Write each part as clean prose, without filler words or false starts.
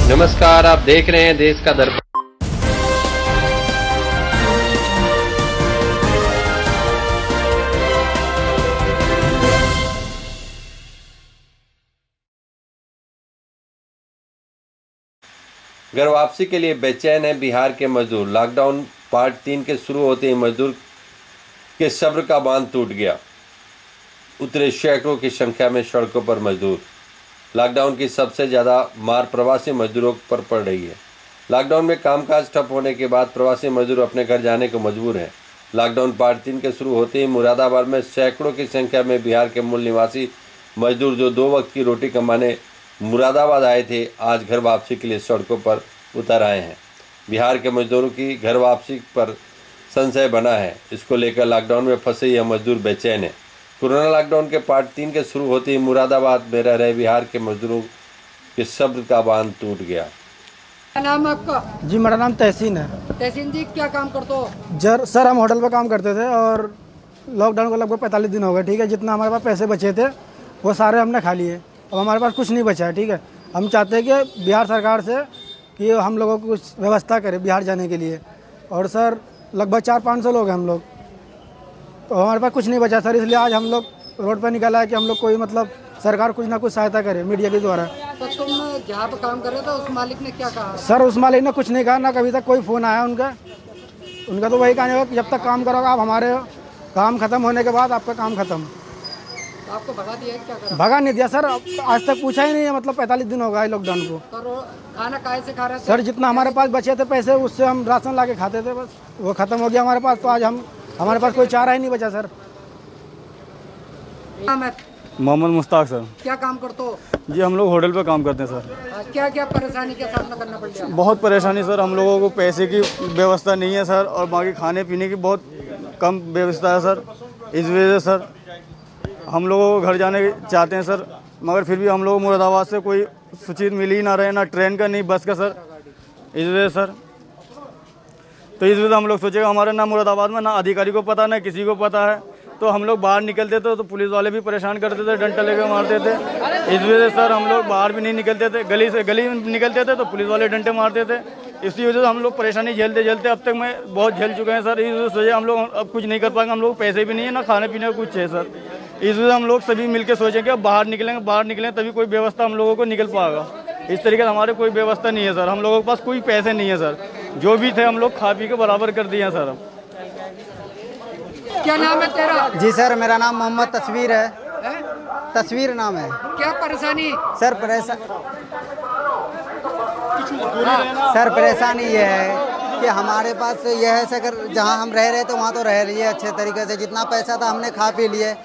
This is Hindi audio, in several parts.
नमस्कार, आप देख रहे हैं देश का दर्पण। घर वापसी के लिए बेचैन है बिहार के मजदूर। लॉकडाउन पार्ट 3 के शुरू होते ही मजदूर के सब्र का बांध टूट गया। उतरे सैकड़ों की संख्या में सड़कों पर मजदूर। लॉकडाउन की सबसे ज़्यादा मार प्रवासी मजदूरों पर पड़ रही है। लॉकडाउन में कामकाज ठप होने के बाद प्रवासी मजदूर अपने घर जाने को मजबूर हैं। लॉकडाउन पार्ट 3 के शुरू होते ही मुरादाबाद में सैकड़ों की संख्या में बिहार के मूल निवासी मजदूर जो 2 वक्त की रोटी कमाने मुरादाबाद आए थे, आज घर वापसी के लिए सड़कों पर उतर आए हैं। बिहार के मजदूरों की घर वापसी पर संशय बना है। इसको लेकर लॉकडाउन में फंसे यह मजदूर बेचैन है। कोरोना लॉकडाउन के पार्ट 3 के शुरू होते ही मुरादाबाद में रह रहे बिहार के मजदूरों के सब्र का बांध टूट गया। क्या नाम है आपका? जी मेरा नाम तहसीन है। तहसीन जी, क्या काम करते हो? सर हम होटल पर काम करते थे और लॉकडाउन को लगभग 45 दिन हो गए। ठीक है, जितना हमारे पास पैसे बचे थे वो सारे हमने खा लिए। अब हमारे पास कुछ नहीं बचा है। ठीक है, हम चाहते हैं कि बिहार सरकार से कि हम लोगों को कुछ व्यवस्था करे बिहार जाने के लिए। और सर लगभग 400-500 लोग हैं हम लोग, तो हमारे पास कुछ नहीं बचा सर। इसलिए आज हम लोग रोड पर निकला है कि हम लोग कोई मतलब सरकार कुछ ना कुछ सहायता करे मीडिया के द्वारा। तो तुम जहाँ पर काम कर रहे थे उस मालिक ने क्या कहा? सर उस मालिक ने कुछ नहीं कहा, ना कभी तक कोई फ़ोन आया उनका तो वही कहने होगा कि जब तक काम करोगे आप, हमारे काम ख़त्म होने के बाद आपका काम ख़त्म। तो आपको भगा दिया है, क्या करा? भगा नहीं दिया सर, आज तक पूछा ही नहीं है। मतलब 45 दिन हो गए लॉकडाउन को। तो खाना काहे से खा रहे थे? सर जितना हमारे पास बचे थे पैसे उससे हम राशन ला के खाते थे, बस वो ख़त्म हो गया हमारे पास। तो आज हमारे पास कोई चारा ही नहीं बचा सर। नाम है? मोहम्मद मुश्ताक सर। क्या काम करते हो? जी हम लोग होटल पे काम करते हैं सर। क्या क्या परेशानी का सामना करना पड़ रहा है? बहुत परेशानी सर, हम लोगों को पैसे की व्यवस्था नहीं है सर, और बाकी खाने पीने की बहुत कम व्यवस्था है सर। इस वजह से सर हम लोगों को घर जाने चाहते हैं सर, मगर फिर भी हम लोग मुरादाबाद से कोई सूचित मिल ही ना रहे, ना ट्रेन का नहीं बस का सर। इस वजह से सर, तो इस वजह से हम लोग सोचेगा हमारे ना मुरादाबाद में ना अधिकारी को पता ना किसी को पता है। तो हम लोग बाहर निकलते थे तो पुलिस वाले भी परेशान करते थे, डंडा लेकर मारते थे। इस वजह से सर हम लोग बाहर भी नहीं निकलते थे, गली में निकलते थे तो पुलिस वाले डंडे मारते थे। इसी वजह से हम लोग परेशानी झेलते झेलते अब तक मैं बहुत झेल चुके हैं सर। इस वजह से हम लोग अब कुछ नहीं कर पाएंगे, हम लोग पैसे भी नहीं है ना खाने पीने का कुछ है सर। इस वजह से हम लोग सभी मिलकर सोचेंगे अब बाहर निकलेंगे तभी कोई व्यवस्था हम लोगों को निकल पाएगा। इस तरीके से हमारे कोई व्यवस्था नहीं है सर, हम लोगों के पास कोई पैसे नहीं है सर। जो भी थे हम लोग खा पी के बराबर कर दिए हैं सर। क्या नाम है तेरा? जी सर मेरा नाम मोहम्मद तस्वीर है। तस्वीर नाम है। क्या परेशानी? सर परेशानी ये है कि हमारे पास यह है सर, जहाँ हम रह रहे थे वहाँ तो रह रही है अच्छे तरीके से। जितना पैसा था हमने खा पी लिए,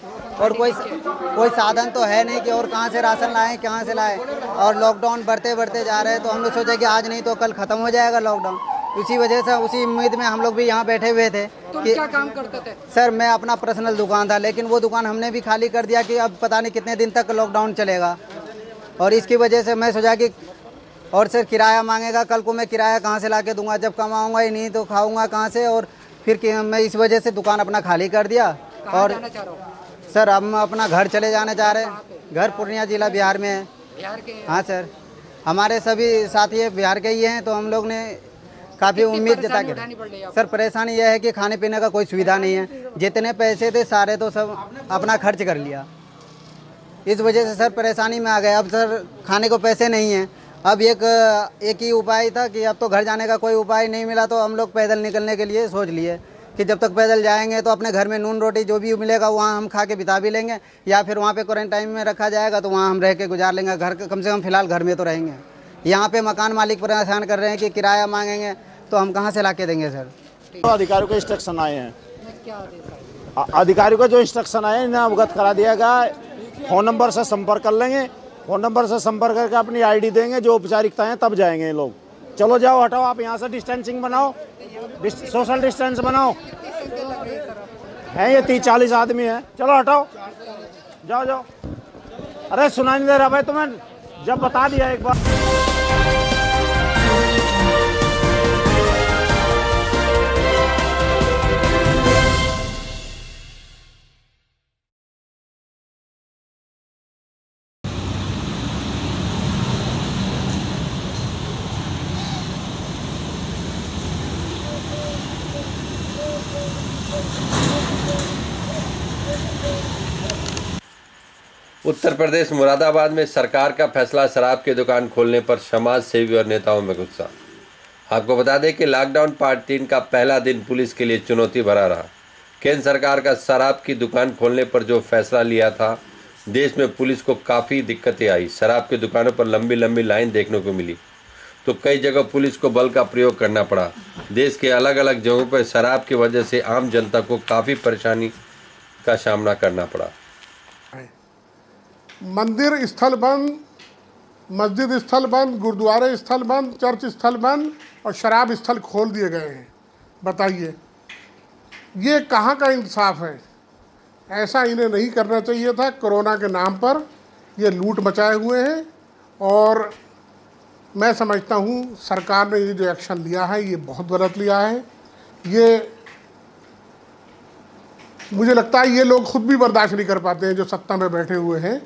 और कोई साधन तो है नहीं कि और कहाँ से राशन लाएं कहाँ से लाएं। और लॉकडाउन बढ़ते बढ़ते जा रहे हैं, तो हम लोग सोचे कि आज नहीं तो कल ख़त्म हो जाएगा लॉकडाउन। उसी वजह से उसी उम्मीद में हम लोग भी यहाँ बैठे हुए थे। तुम कि क्या काम करते थे? सर मैं अपना पर्सनल दुकान था, लेकिन वो दुकान हमने भी खाली कर दिया कि अब पता नहीं कितने दिन तक लॉकडाउन चलेगा। और इसकी वजह से मैं सोचा कि और सर किराया मांगेगा, कल को मैं किराया कहाँ से ला के दूँगा? जब कमाऊँगा ही नहीं तो खाऊँगा कहाँ से? और फिर मैं इस वजह से दुकान अपना खाली कर दिया। और जाना चाह रहे हो? सर हम अपना घर चले जाने चाह रहे हैं। घर पूर्णिया जिला बिहार में है। बिहार के? हाँ सर, हमारे सभी साथी बिहार के ही हैं, तो हम लोग ने काफ़ी उम्मीद जता के। सर परेशानी यह है कि खाने पीने का कोई सुविधा नहीं है। जितने पैसे थे सारे तो सब अपना खर्च कर लिया। इस वजह से सर परेशानी में आ गए। अब सर खाने को पैसे नहीं हैं। अब एक ही उपाय था कि अब तो घर जाने का कोई उपाय नहीं मिला, तो हम लोग पैदल निकलने के लिए सोच लिए कि जब तक पैदल जाएंगे तो अपने घर में नून रोटी जो भी मिलेगा वहाँ हम खा के बिता भी लेंगे, या फिर वहाँ पे क्वारंटाइन में रखा जाएगा तो वहाँ हम रह के गुजार लेंगे। घर कम से कम फिलहाल घर में तो रहेंगे। यहाँ पे मकान मालिक परेशान कर रहे हैं कि किराया मांगेंगे, तो हम कहाँ से ला के देंगे सर? तो अधिकारियों को इंस्ट्रक्शन आए हैं, क्या अधिकारियों को जो इंस्ट्रक्शन आए हैं इन्हें अवगत करा दिया गया। फ़ोन नंबर से संपर्क कर लेंगे, फ़ोन नंबर से संपर्क करके अपनी आईडी देंगे, जो औपचारिकता है तब जाएंगे ये लोग। चलो जाओ हटाओ, आप यहाँ से डिस्टेंसिंग बनाओ, सोशल डिस्टेंस बनाओ। है ये 30-40 आदमी है, चलो हटाओ, जाओ जाओ। अरे सुनाई नहीं दे रहा भाई तुम्हें? जब बता दिया एक बार। उत्तर प्रदेश मुरादाबाद में सरकार का फैसला शराब की दुकान खोलने पर समाज सेवी और नेताओं में गुस्सा। आपको बता दें कि लॉकडाउन पार्ट 3 का पहला दिन पुलिस के लिए चुनौती भरा रहा। केंद्र सरकार का शराब की दुकान खोलने पर जो फैसला लिया था, देश में पुलिस को काफ़ी दिक्कतें आई। शराब की दुकानों पर लंबी लंबी लाइन देखने को मिली, तो कई जगह पुलिस को बल का प्रयोग करना पड़ा। देश के अलग अलग जगहों पर शराब की वजह से आम जनता को काफ़ी परेशानी का सामना करना पड़ा। मंदिर स्थल बंद, मस्जिद स्थल बंद, गुरुद्वारे स्थल बंद, चर्च स्थल बंद और शराब स्थल खोल दिए गए हैं। बताइए, ये कहाँ का इंसाफ है? ऐसा इन्हें नहीं करना चाहिए था। कोरोना के नाम पर ये लूट मचाए हुए हैं और मैं समझता हूँ सरकार ने ये जो एक्शन लिया है ये बहुत गलत लिया है। ये मुझे लगता है ये लोग खुद भी बर्दाश्त नहीं कर पाते हैं जो सत्ता में बैठे हुए हैं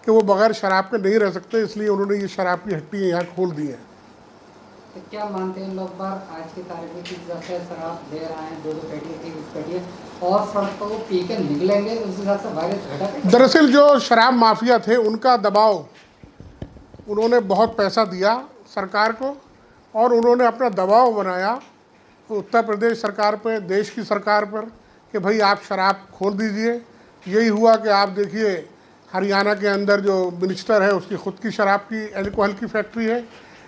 कि वो बगैर शराब के नहीं रह सकते, इसलिए उन्होंने ये शराब की हट्टी यहाँ खोल दी है। तो क्या मानते हैं लोग बार आज की तारीख में कि जैसे शराब दे रहे हैं, 2-2 पेटी 3 पेटी और सड़कों को पी के निकलेंगे, उस हिसाब से वायरस घटा? दरअसल जो शराब माफिया थे उनका दबाव, उन्होंने बहुत पैसा दिया सरकार को और उन्होंने अपना दबाव बनाया उत्तर प्रदेश सरकार पर, देश की सरकार पर कि भाई आप शराब खोल दीजिए। यही हुआ कि आप देखिए हरियाणा के अंदर जो मिनिस्टर है उसकी ख़ुद की शराब की एल्कोहल की फैक्ट्री है।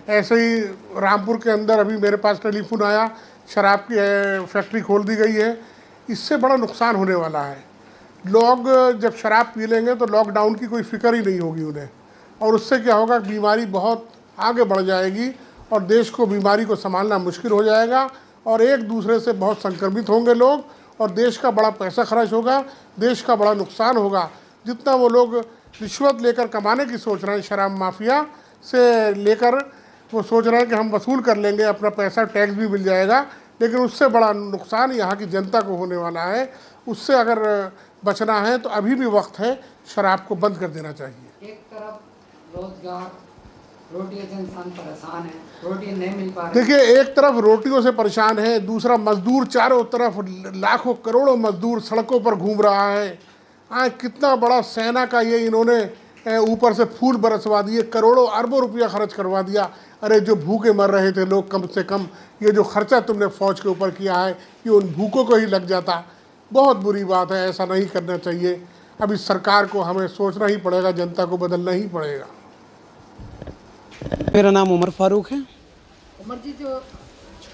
ऐसे ही रामपुर के अंदर अभी मेरे पास टेलीफोन आया, शराब की फैक्ट्री खोल दी गई है। इससे बड़ा नुकसान होने वाला है। लोग जब शराब पी लेंगे तो लॉकडाउन की कोई फिक्र ही नहीं होगी उन्हें, और उससे क्या होगा, बीमारी बहुत आगे बढ़ जाएगी और देश को बीमारी को संभालना मुश्किल हो जाएगा और एक दूसरे से बहुत संक्रमित होंगे लोग और देश का बड़ा पैसा खर्च होगा, देश का बड़ा नुकसान होगा। जितना वो लोग रिश्वत लेकर कमाने की सोच रहे हैं, शराब माफिया से लेकर वो सोच रहे हैं कि हम वसूल कर लेंगे अपना पैसा, टैक्स भी मिल जाएगा, लेकिन उससे बड़ा नुकसान यहाँ की जनता को होने वाला है। उससे अगर बचना है तो अभी भी वक्त है, शराब को बंद कर देना चाहिए। एक तरफ रोजगार, रोटियों से इंसान परेशान है, रोटी नहीं मिल पा रही। देखिए, एक तरफ रोटियों से परेशान है, दूसरा मजदूर चारों तरफ लाखों करोड़ों मजदूर सड़कों पर घूम रहा है। कितना बड़ा सेना का ये इन्होंने ऊपर से फूल बरसवा दिए, करोड़ों अरबों रुपया खर्च करवा दिया। अरे जो भूखे मर रहे थे लोग, कम से कम ये जो खर्चा तुमने फौज के ऊपर किया है ये उन भूखों को ही लग जाता। बहुत बुरी बात है, ऐसा नहीं करना चाहिए। अब इस सरकार को हमें सोचना ही पड़ेगा, जनता को बदलना ही पड़ेगा। मेरा नाम उमर फारूक है। उमर जी, जो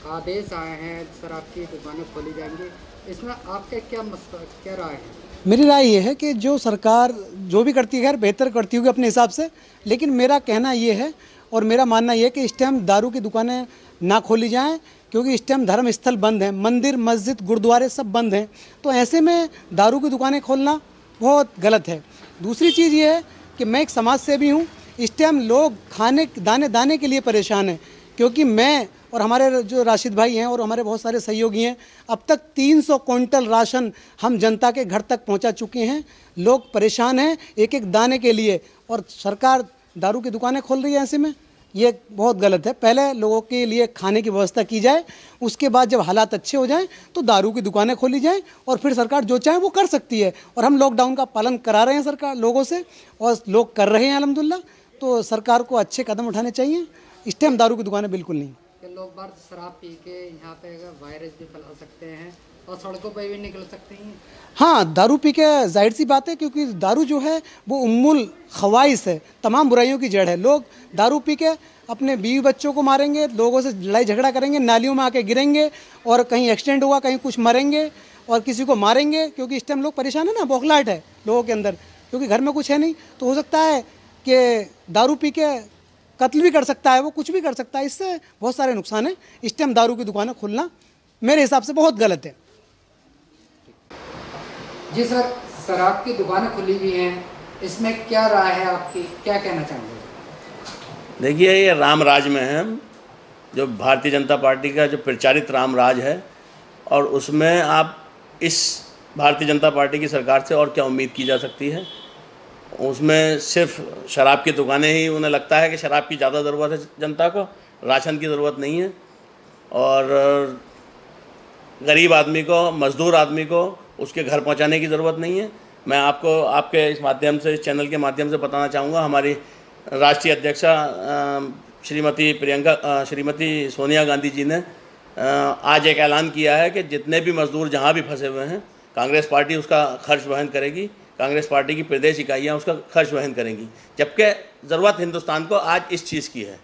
आदेश आए हैं शराब की दुकानें खोली जाएंगी, इसमें आपका क्या राय है? मेरी राय ये है कि जो सरकार जो भी करती है खैर बेहतर करती होगी अपने हिसाब से, लेकिन मेरा कहना ये है और मेरा मानना ये है कि इस टाइम दारू की दुकानें ना खोली जाएं, क्योंकि इस टाइम धर्म स्थल बंद हैं, मंदिर मस्जिद गुरुद्वारे सब बंद हैं, तो ऐसे में दारू की दुकानें खोलना बहुत गलत है। दूसरी चीज़ ये है कि मैं एक समाज सेवी हूँ। इस टाइम लोग खाने दाने के लिए परेशान हैं, क्योंकि मैं और हमारे जो राशिद भाई हैं और हमारे बहुत सारे सहयोगी हैं, अब तक 300 क्विंटल राशन हम जनता के घर तक पहुंचा चुके हैं। लोग परेशान हैं एक एक दाने के लिए, और सरकार दारू की दुकानें खोल रही है। ऐसे में ये बहुत गलत है। पहले लोगों के लिए खाने की व्यवस्था की जाए, उसके बाद जब हालात अच्छे हो जाएं तो दारू की दुकानें खोली जाएं और फिर सरकार जो चाहे वो कर सकती है। और हम लॉकडाउन का पालन करा रहे हैं सरकार लोगों से, और लोग कर रहे हैं अल्हम्दुलिल्लाह। तो सरकार को अच्छे कदम उठाने चाहिए। इस टाइम दारू की दुकानें बिल्कुल नहीं। कि लोग बार शराब पी के यहाँ पे वायरस भी फैला सकते हैं और सड़कों पर भी निकल सकते हैं। हाँ, दारू पी के जाहिर सी बात है, क्योंकि दारू जो है वो उम्मुल खवाइस है, तमाम बुराइयों की जड़ है। लोग दारू पी के अपने बीवी बच्चों को मारेंगे, लोगों से लड़ाई झगड़ा करेंगे, नालियों में आके गिरेंगे और कहीं एक्सीडेंट हुआ, कहीं कुछ मरेंगे और किसी को मारेंगे। क्योंकि इस टाइम लोग परेशान है ना, बौखलाहट है लोगों के अंदर, क्योंकि घर में कुछ है नहीं। तो हो सकता है कि दारू पी के कत्ल भी कर सकता है, वो कुछ भी कर सकता है। इससे बहुत सारे नुकसान हैं। इस टाइम दारू की दुकानें खोलना मेरे हिसाब से बहुत गलत है। जी सर, शराब की दुकानें खुली हुई हैं, इसमें क्या राय है आपकी, क्या कहना चाहेंगे? देखिए, ये राम राज में है, जो भारतीय जनता पार्टी का जो प्रचारित राम राज है, और उसमें आप इस भारतीय जनता पार्टी की सरकार से और क्या उम्मीद की जा सकती है। उसमें सिर्फ शराब की दुकानें ही, उन्हें लगता है कि शराब की ज़्यादा ज़रूरत है जनता को, राशन की ज़रूरत नहीं है। और गरीब आदमी को, मज़दूर आदमी को उसके घर पहुंचाने की ज़रूरत नहीं है। मैं आपको आपके इस माध्यम से, इस चैनल के माध्यम से बताना चाहूँगा, हमारी राष्ट्रीय अध्यक्षा श्रीमती सोनिया गांधी जी ने आज एक ऐलान किया है कि जितने भी मजदूर जहाँ भी फंसे हुए हैं, कांग्रेस पार्टी उसका खर्च वहन करेगी, कांग्रेस पार्टी की प्रदेश इकाइयाँ उसका खर्च वहन करेंगी, जबकि ज़रूरत हिंदुस्तान को आज इस चीज़ की है।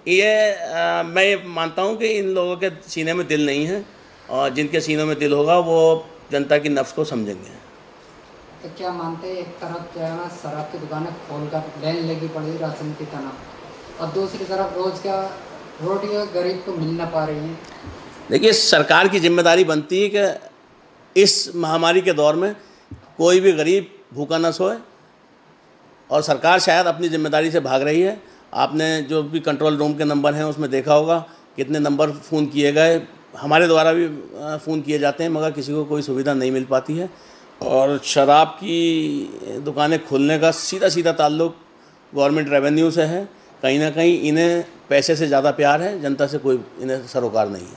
ये मैं ये मानता हूँ कि इन लोगों के सीने में दिल नहीं है, और जिनके सीनों में दिल होगा वो जनता की नफ्स को समझेंगे। तो क्या मानते हैं, एक तरफ जो है ना शराब की दुकानें खोलकर लाइन लगी पड़ी राशन की तरह, और दूसरी तरफ रोज का रोटियां गरीब को मिल ना पा रही हैं? देखिए, सरकार की जिम्मेदारी बनती है कि इस महामारी के दौर में कोई भी गरीब भूखा न सोए, और सरकार शायद अपनी जिम्मेदारी से भाग रही है। आपने जो भी कंट्रोल रूम के नंबर हैं उसमें देखा होगा कितने नंबर फ़ोन किए गए, हमारे द्वारा भी फ़ोन किए जाते हैं, मगर किसी को कोई सुविधा नहीं मिल पाती है। और शराब की दुकानें खोलने का सीधा सीधा ताल्लुक़ गवर्नमेंट रेवेन्यू से है। कहीं ना कहीं इन्हें पैसे से ज़्यादा प्यार है, जनता से कोई इन्हें सरोकार नहीं है।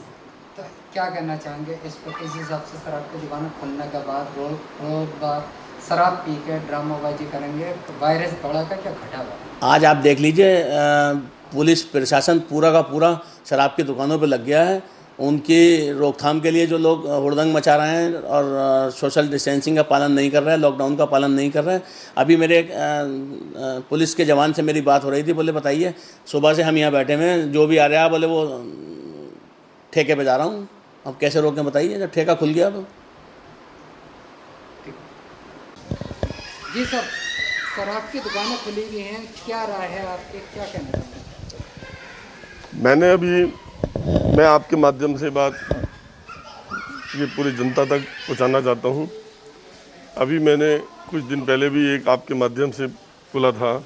तो क्या कहना चाहेंगे इस पर? इस हिसाब से शराब की दुकानें खोलने के बाद रोज बार शराब पी के ड्रामाबाजी करेंगे, वायरस बढ़ेगा क्या घटेगा? आज आप देख लीजिए, पुलिस प्रशासन पूरा का पूरा शराब की दुकानों पे लग गया है। उनकी रोकथाम के लिए जो लोग हुड़दंग मचा रहे हैं और सोशल डिस्टेंसिंग का पालन नहीं कर रहे हैं, लॉकडाउन का पालन नहीं कर रहे हैं। अभी मेरे पुलिस के जवान से मेरी बात हो रही थी, बोले बताइए सुबह से हम यहाँ बैठे हुए हैं, जो भी आ रहा है बोले वो ठेके पे जा रहा हूँ। अब कैसे रोकें बताइए, जब ठेका खुल गया तो। जी सर, शराब की दुकानें खुली हुई हैं, क्या राय है आपके, क्या कहना चाहते हैं? मैं आपके माध्यम से बात ये पूरी जनता तक पहुंचाना चाहता हूं। अभी मैंने कुछ दिन पहले भी एक आपके माध्यम से बोला था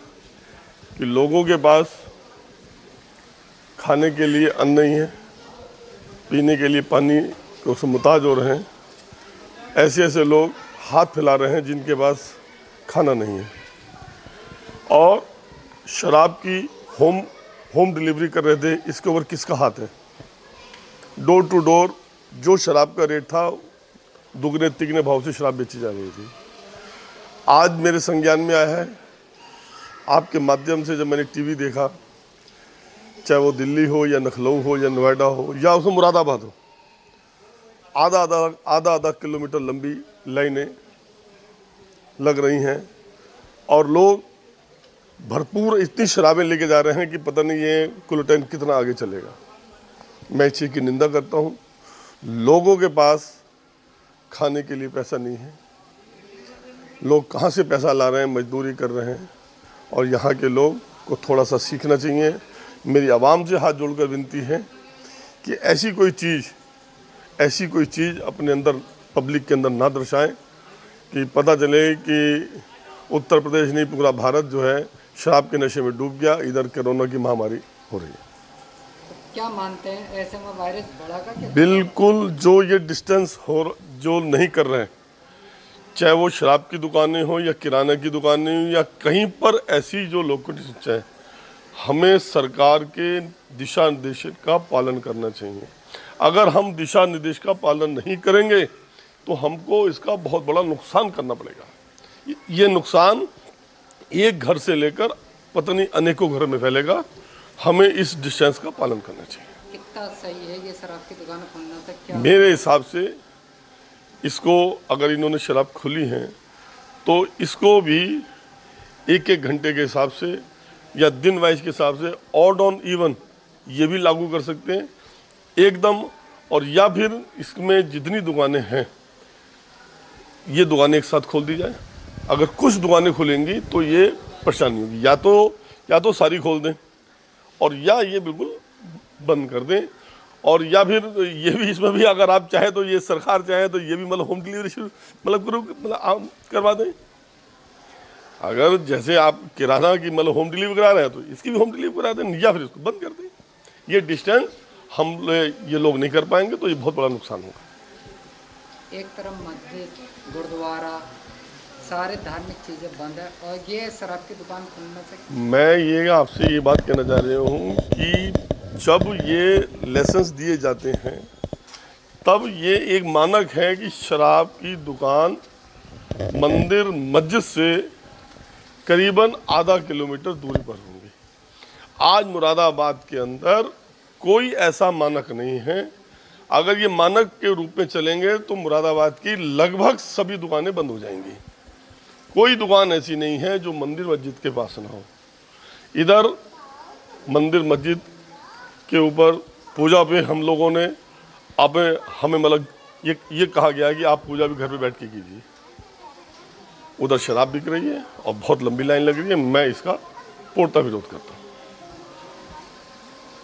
कि लोगों के पास खाने के लिए अन्न नहीं है, पीने के लिए पानी को से मुताज हो रहे हैं। ऐसे ऐसे लोग हाथ फैला रहे हैं जिनके पास खाना नहीं है, और शराब की होम डिलीवरी कर रहे थे। इसके ऊपर किसका हाथ है? डोर टू डोर जो शराब का रेट था दुगने तिगने भाव से शराब बेची जा रही थी। आज मेरे संज्ञान में आया है, आपके माध्यम से जब मैंने टीवी देखा, चाहे वो दिल्ली हो या लखनऊ हो या नोएडा हो या उसमें मुरादाबाद हो, आधा किलोमीटर लंबी लाइनें लग रही हैं, और लोग भरपूर इतनी शराबें लेके जा रहे हैं कि पता नहीं ये क्लोटेन कितना आगे चलेगा। मैं इस चीज़ की निंदा करता हूँ। लोगों के पास खाने के लिए पैसा नहीं है, लोग कहाँ से पैसा ला रहे हैं, मजदूरी कर रहे हैं, और यहाँ के लोग को थोड़ा सा सीखना चाहिए। मेरी आवाम से हाथ जोड़कर विनती है कि ऐसी कोई चीज़ अपने अंदर, पब्लिक के अंदर ना दर्शाएं कि पता चले कि उत्तर प्रदेश नहीं पूरा भारत जो है शराब के नशे में डूब गया, इधर कोरोना की महामारी हो रही है। क्या मानते हैं, ऐसे में वायरस बढ़ेगा क्या? बिल्कुल, जो ये डिस्टेंस जो नहीं कर रहे हैं, चाहे वो शराब की दुकानें हो या किराना की दुकानें हो या कहीं पर ऐसी जो लोकेशन, चाहे हमें सरकार के दिशा निर्देश का पालन करना चाहिए। अगर हम दिशा निर्देश का पालन नहीं करेंगे तो हमको इसका बहुत बड़ा नुकसान करना पड़ेगा। ये नुकसान एक घर से लेकर पता नहीं अनेकों घर में फैलेगा। हमें इस डिस्टेंस का पालन करना चाहिए। कितना सही है ये शराब की दुकान खोलना तक? क्या मेरे हिसाब से इसको, अगर इन्होंने शराब खुली है तो इसको भी एक घंटे के हिसाब से या दिन वाइज के हिसाब से ऑड ऑन इवन ये भी लागू कर सकते हैं एकदम। और या फिर इसमें जितनी दुकानें हैं ये दुकानें एक साथ खोल दी जाए। अगर कुछ दुकानें खुलेंगी तो ये परेशानी होगी, या तो सारी खोल दें और या ये बिल्कुल बंद कर दें, और या फिर ये भी, इसमें भी अगर आप चाहें तो ये सरकार चाहे तो ये भी मतलब होम डिलीवरी मतलब करवा दें। अगर जैसे आप किराना की मतलब होम डिलीवरी करा रहे हैं तो इसकी भी होम डिलीवरी करा दें, या फिर इसको बंद कर दें। ये डिस्टेंस ये लोग नहीं कर पाएंगे तो ये बहुत बड़ा नुकसान होगा। एक तरफ मस्जिद, गुरुद्वारा, सारे धार्मिक चीज़ें बंद है, और ये शराब की दुकान खोलने से मैं ये आपसे ये बात कहना चाह रहा हूँ कि जब ये लाइसेंस दिए जाते हैं तब ये एक मानक है कि शराब की दुकान मंदिर मस्जिद से करीबन आधा किलोमीटर दूरी पर होंगे। आज मुरादाबाद के अंदर कोई ऐसा मानक नहीं है। अगर ये मानक के रूप में चलेंगे तो मुरादाबाद की लगभग सभी दुकानें बंद हो जाएंगी। कोई दुकान ऐसी नहीं है जो मंदिर मस्जिद के पास ना हो। इधर मंदिर मस्जिद के ऊपर पूजा पे हम लोगों ने अब हमें मतलब ये कहा गया कि आप पूजा भी घर पे बैठ के कीजिए। उधर शराब बिक रही है और बहुत लंबी लाइन लग रही है। मैं इसका पूर्णतः विरोध करता हूँ।